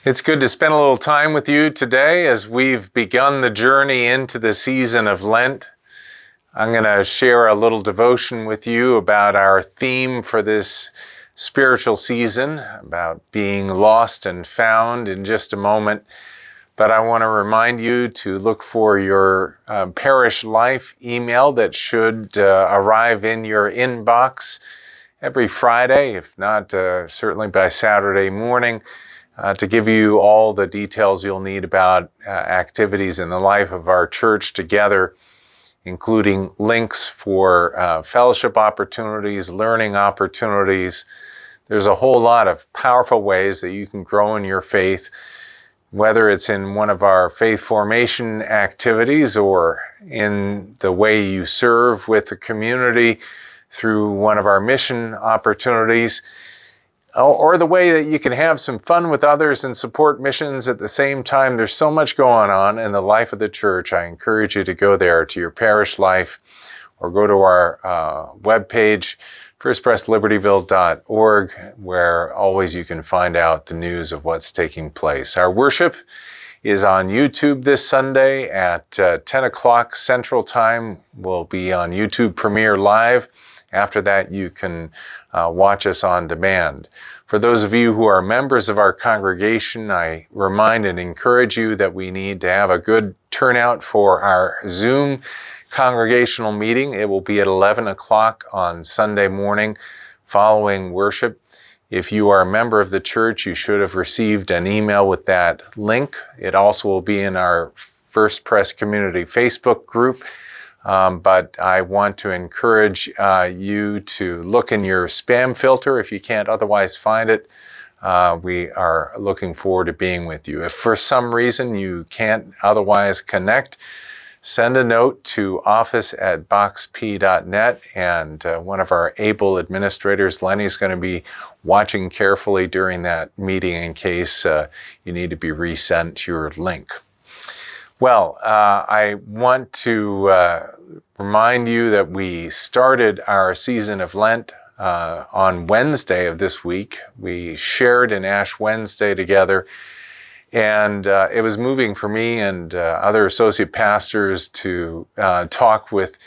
It's good to spend a little time with you today as we've begun the journey into the season of Lent. I'm going to share a little devotion with you about our theme for this spiritual season, about being lost and found in just a moment. But I want to remind you to look for your parish life email that should arrive in your inbox every Friday, if not certainly by Saturday morning. To give you all the details you'll need about activities in the life of our church together, including links for fellowship opportunities, learning opportunities. There's a whole lot of powerful ways that you can grow in your faith, whether it's in one of our faith formation activities or in the way you serve with the community through one of our mission opportunities, or the way that you can have some fun with others and support missions at the same time. There's so much going on in the life of the church. I encourage you to go there to your parish life or go to our webpage, firstpresslibertyville.org, where always you can find out the news of what's taking place. Our worship is on YouTube this Sunday at 10 o'clock Central Time. We'll be on YouTube Premiere Live. After that, you can watch us on demand. For those of you who are members of our congregation, I remind and encourage you that we need to have a good turnout for our Zoom congregational meeting. It will be at 11 o'clock on Sunday morning following worship. If you are a member of the church, you should have received an email with that link. It also will be in our First Press Community Facebook group. But I want to encourage you to look in your spam filter if you can't otherwise find it. We are looking forward to being with you. If for some reason you can't otherwise connect, send a note to office@boxp.net, and one of our able administrators, Lenny, is going to be watching carefully during that meeting in case you need to be resent your link. Well, I want to remind you that we started our season of Lent on Wednesday of this week. We shared an Ash Wednesday together, and it was moving for me and other associate pastors to talk with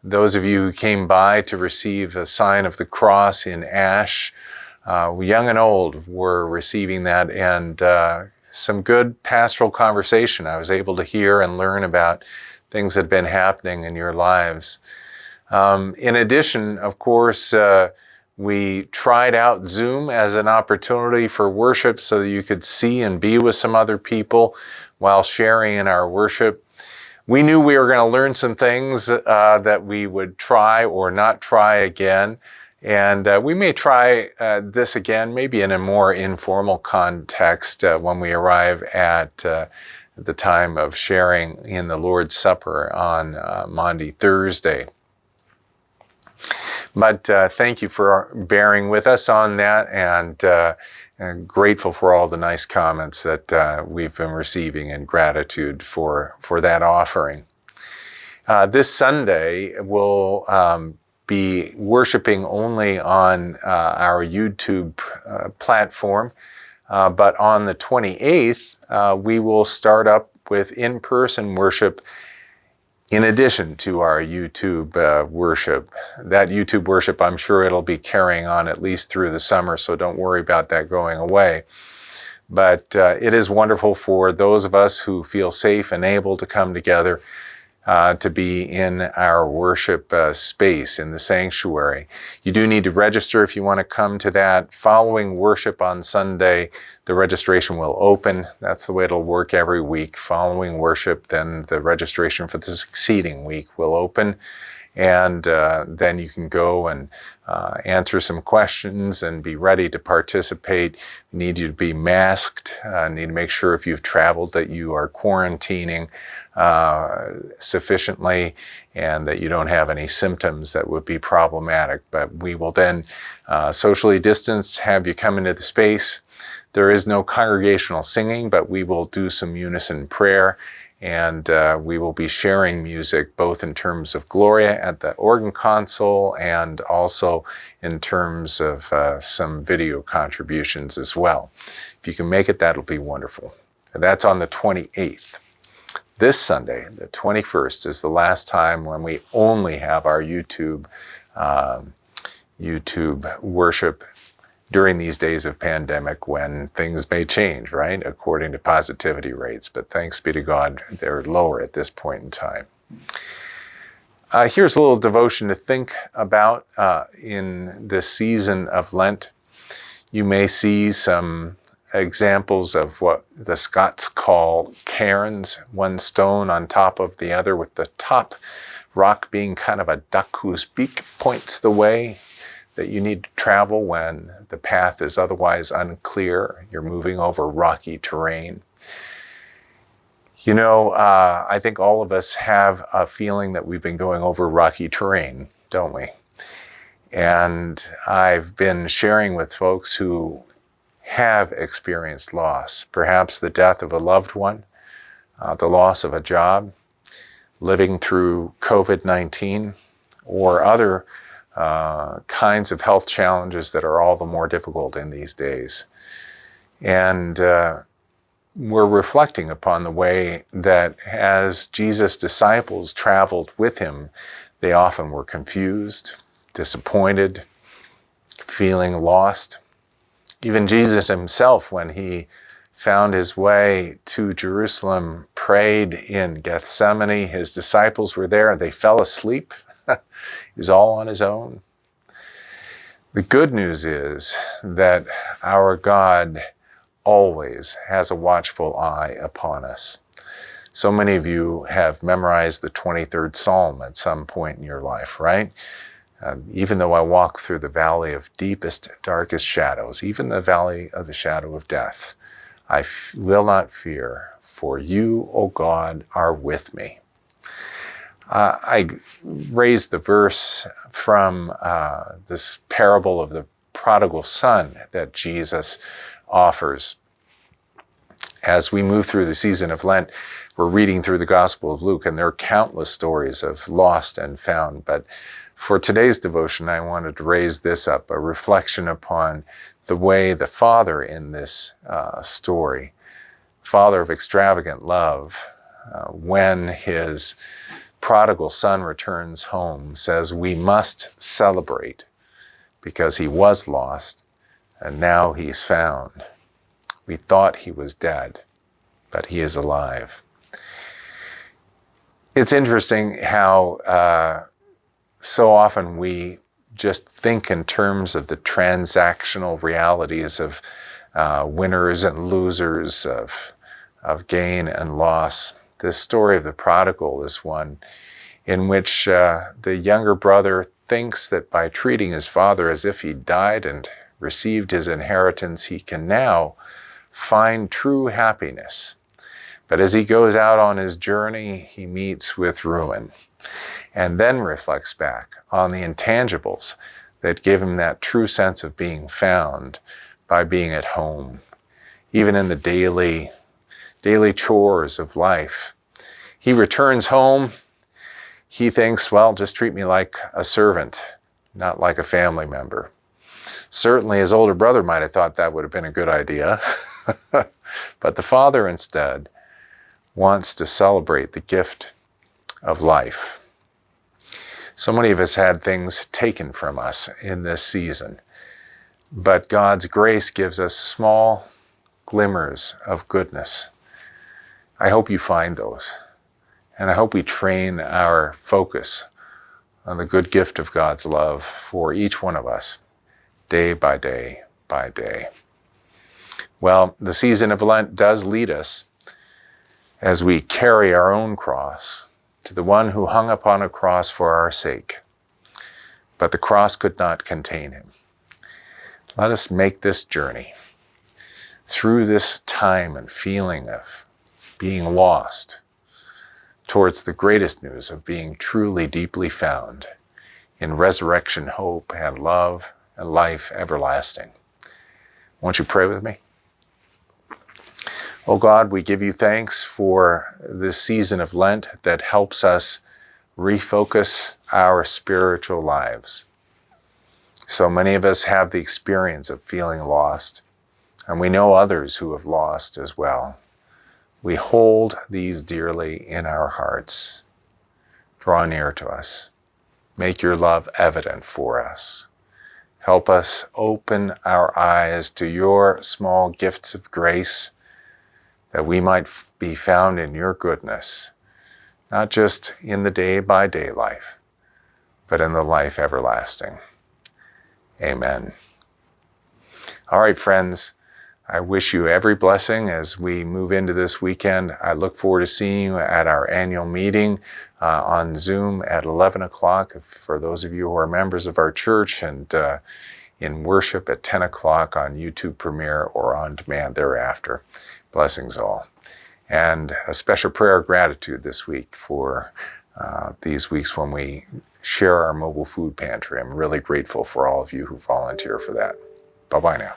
those of you who came by to receive the sign of the cross in Ash. Young and old were receiving that, and some good pastoral conversation. I was able to hear and learn about things that have been happening in your lives. In addition, of course, we tried out Zoom as an opportunity for worship so that you could see and be with some other people while sharing in our worship. We knew we were going to learn some things that we would try or not try again. And we may try this again, maybe in a more informal context when we arrive at the time of sharing in the Lord's Supper on Maundy Thursday. But thank you for bearing with us on that, and grateful for all the nice comments that we've been receiving, and gratitude for that offering. This Sunday we'll be worshiping only on our YouTube platform, but on the 28th, we will start up with in-person worship in addition to our YouTube worship. That YouTube worship, I'm sure it'll be carrying on at least through the summer, so don't worry about that going away. But it is wonderful for those of us who feel safe and able to come together to be in our worship space in the sanctuary. You do need to register if you want to come to that. Following worship on Sunday, the registration will open. That's the way it'll work every week. Following worship, then the registration for the succeeding week will open. And then you can go and answer some questions and be ready to participate. We need you to be masked. Need to make sure if you've traveled that you are quarantining sufficiently and that you don't have any symptoms that would be problematic. But we will then socially distance, have you come into the space. There is no congregational singing, but we will do some unison prayer. And we will be sharing music both in terms of Gloria at the organ console and also in terms of some video contributions as well. If you can make it, that'll be wonderful. And that's on the 28th. This Sunday, the 21st, is the last time when we only have our YouTube worship during these days of pandemic, when things may change, right, according to positivity rates. But thanks be to God, they're lower at this point in time. Here's a little devotion to think about in this season of Lent. You may see some examples of what the Scots call cairns, one stone on top of the other, with the top rock being kind of a duck whose beak points the way that you need to travel when the path is otherwise unclear. You're moving over rocky terrain. You know, I think all of us have a feeling that we've been going over rocky terrain, don't we? And I've been sharing with folks who have experienced loss, perhaps the death of a loved one, the loss of a job, living through COVID-19, or other kinds of health challenges that are all the more difficult in these days. And we're reflecting upon the way that as Jesus' disciples traveled with him, they often were confused, disappointed, feeling lost. Even Jesus himself, when he found his way to Jerusalem, prayed in Gethsemane. His disciples were there and they fell asleep. He was all on his own. The good news is that our God always has a watchful eye upon us. So many of you have memorized the 23rd Psalm at some point in your life, right? Even though I walk through the valley of deepest, darkest shadows, even the valley of the shadow of death, I will not fear, for you, O God, are with me. I raised the verse from this parable of the Prodigal Son that Jesus offers. As we move through the season of Lent, we're reading through the Gospel of Luke, and there are countless stories of lost and found. But for today's devotion, I wanted to raise this up, a reflection upon the way the Father in this story, Father of extravagant love, when his prodigal son returns home, says we must celebrate because he was lost and now he's found. We thought he was dead, but he is alive. It's interesting how so often we just think in terms of the transactional realities of winners and losers, of gain and loss. This story of the prodigal is one in which the younger brother thinks that by treating his father as if he died and received his inheritance, he can now find true happiness. But as he goes out on his journey, he meets with ruin, and then reflects back on the intangibles that give him that true sense of being found by being at home, even in the daily chores of life. He returns home. He thinks, well, just treat me like a servant, not like a family member. Certainly his older brother might have thought that would have been a good idea. But the father instead wants to celebrate the gift of life. So many of us had things taken from us in this season, but God's grace gives us small glimmers of goodness. I hope you find those, and I hope we train our focus on the good gift of God's love for each one of us, day by day by day. Well, the season of Lent does lead us, as we carry our own cross, to the one who hung upon a cross for our sake. But the cross could not contain him. Let us make this journey through this time and feeling of being lost towards the greatest news of being truly deeply found in resurrection hope and love and life everlasting. Won't you pray with me? Oh God, we give you thanks for this season of Lent that helps us refocus our spiritual lives. So many of us have the experience of feeling lost, and we know others who have lost as well. We hold these dearly in our hearts. Draw near to us. Make your love evident for us. Help us open our eyes to your small gifts of grace, that we might be found in your goodness, not just in the day-by-day life, but in the life everlasting. Amen. All right, friends, I wish you every blessing as we move into this weekend. I look forward to seeing you at our annual meeting on Zoom at 11 o'clock for those of you who are members of our church, and in worship at 10 o'clock on YouTube Premiere or on demand thereafter. Blessings all. And a special prayer of gratitude this week for these weeks when we share our mobile food pantry. I'm really grateful for all of you who volunteer for that. Bye-bye now.